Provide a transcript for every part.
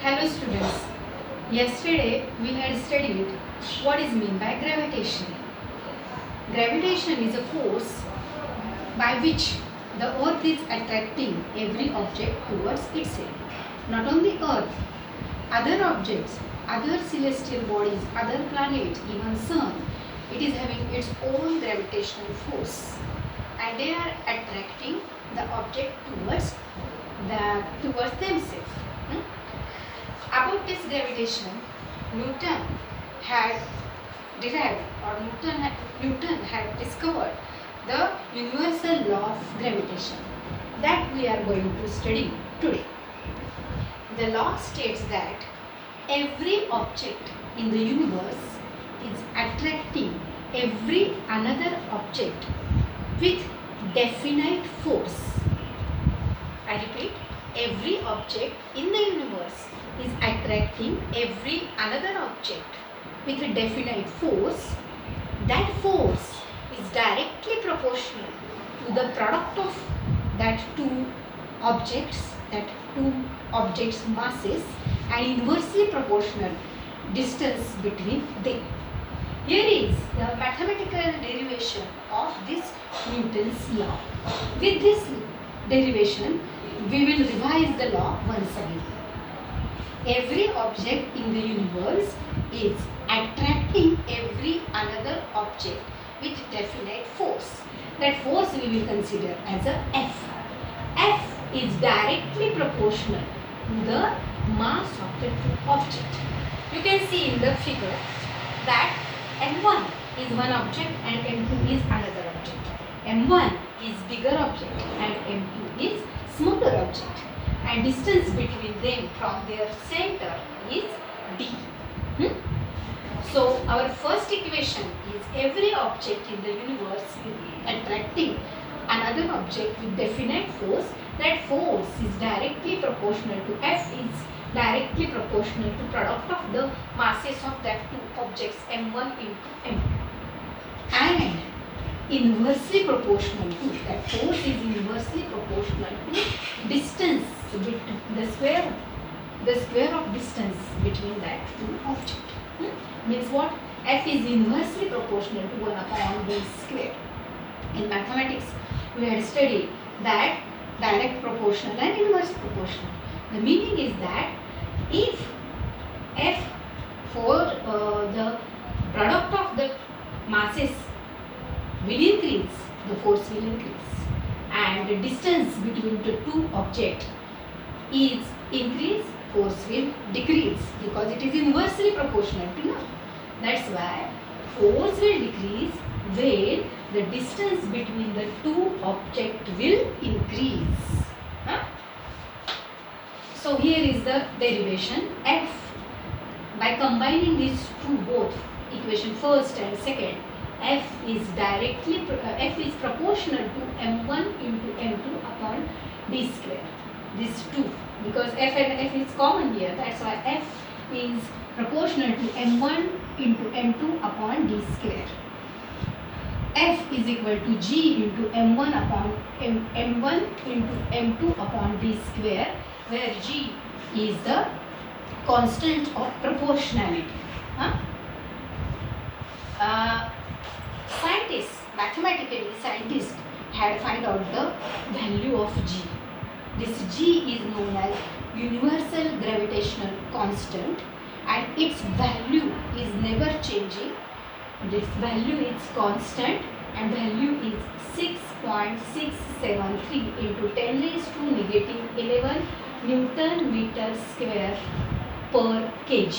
Hello students. Yesterday we had studied what is meant by gravitation. Gravitation is a force by which the earth is attracting every object towards itself. Not only earth, other objects, other celestial bodies, other planets, even sun, it is having its own gravitational force and they are attracting the object towards themselves. About this gravitation, Newton had derived or Newton had discovered the universal law of gravitation that we are going to study today. The law states that every object in the universe is attracting every another object with definite force. I repeat, every object in the universe is attracting every another object with a definite force. That force is directly proportional to the product of that two objects masses and inversely proportional distance between them. Here is the mathematical derivation of this Newton's law. With this derivation, we will revise the law once again. Every object in the universe is attracting every another object with definite force. That force we will consider as a F. F is directly proportional to the mass of the object. You can see in the figure that M1 is one object and M2 is another object. M1 is bigger object and M2 is smaller object. And distance between them from their center is d. So our first equation is every object in the universe is attracting another object with definite force. That force is directly proportional to F is directly proportional to product of the masses of that two objects M1 into M2 and inversely proportional to that force is inversely proportional to distance between the square of distance between that two objects. Means what? F is inversely proportional to 1 upon b square. In mathematics we had studied that direct proportional and inverse proportional. The meaning is that if F for the product of the masses will increase, the force will increase, and the distance between the two objects is increase, force will decrease because it is inversely proportional to now. That's why force will decrease when the distance between the two objects will increase. So here is the derivation. F, by combining these two both equation first and second, F is proportional to M1 into M2 upon d square. These two, because F and F is common here, that's why F is proportional to M1 into M2 upon d square. F is equal to G into M1 upon M1 into M2 upon d square, where G is the constant of proportionality. Scientists had found out the value of G. This G is known as universal gravitational constant and its value is never changing. Its value is constant and value is 6.673 into 10 raised to negative 11 Newton meter square per kg.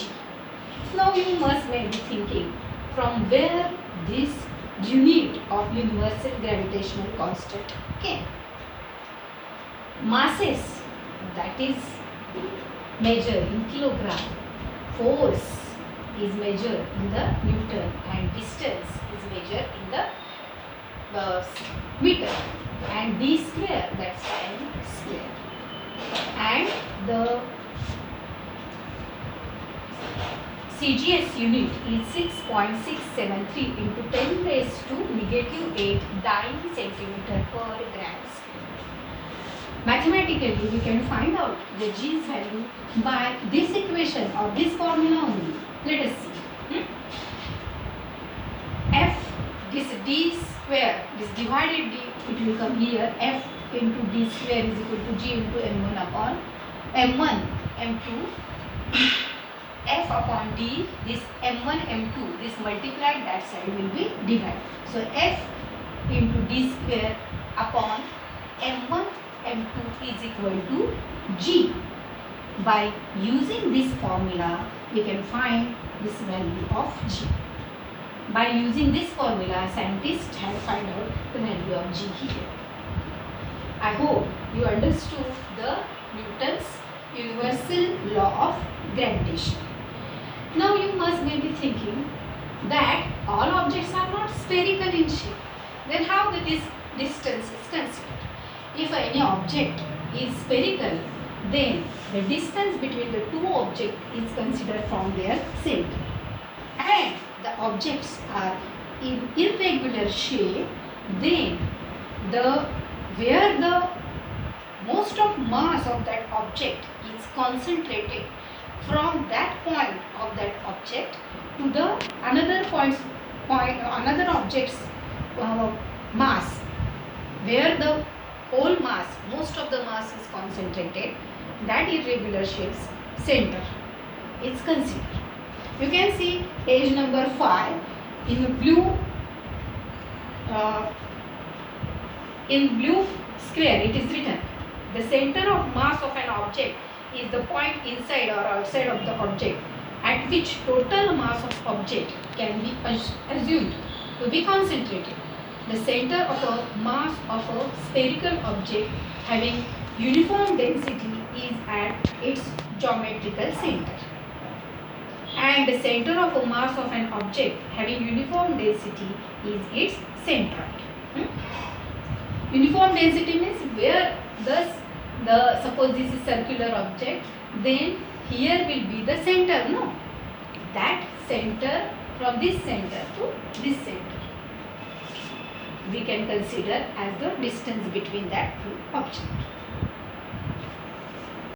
Now you must be thinking from where this unit of universal gravitational constant came. Masses, that is measured in kilogram, force is measured in the Newton and distance is measured in the meter, and d square, that's time square, and the CGS unit is 6.673 into 10 raised to negative 8 dyne centimeter per gram square. Mathematically, we can find out the g's value by this equation or this formula only. Let us see. F, this d square, this divided d, it will come here. F into d square is equal to g into m1 upon m1 m2. F upon d, this m1 m2, this multiplied, that side will be divided. So F into d square upon m1 m2 is equal to g. By using this formula, we can find this value of g. By using this formula, scientists have found out the value of g here. I hope you understood the Newton's universal law of gravitation. Now you must be thinking that all objects are not spherical in shape. Then how this distance is considered? If any object is spherical, then the distance between the two objects is considered from their center. And the objects are in irregular shape, then where the most of mass of that object is concentrated from that point of that object to the another object's mass, where the whole mass, most of the mass is concentrated, that irregular shape's center is considered. You can see page number 5 in blue square. It is written, the center of mass of an object is the point inside or outside of the object at which total mass of object can be assumed to be concentrated. The center of a mass of a spherical object having uniform density is at its geometrical center. And the center of a mass of an object having uniform density is its centroid. Uniform density means where suppose this is circular object, then here will be the center, no? That center, from this center to this center, we can consider as the distance between that two objects.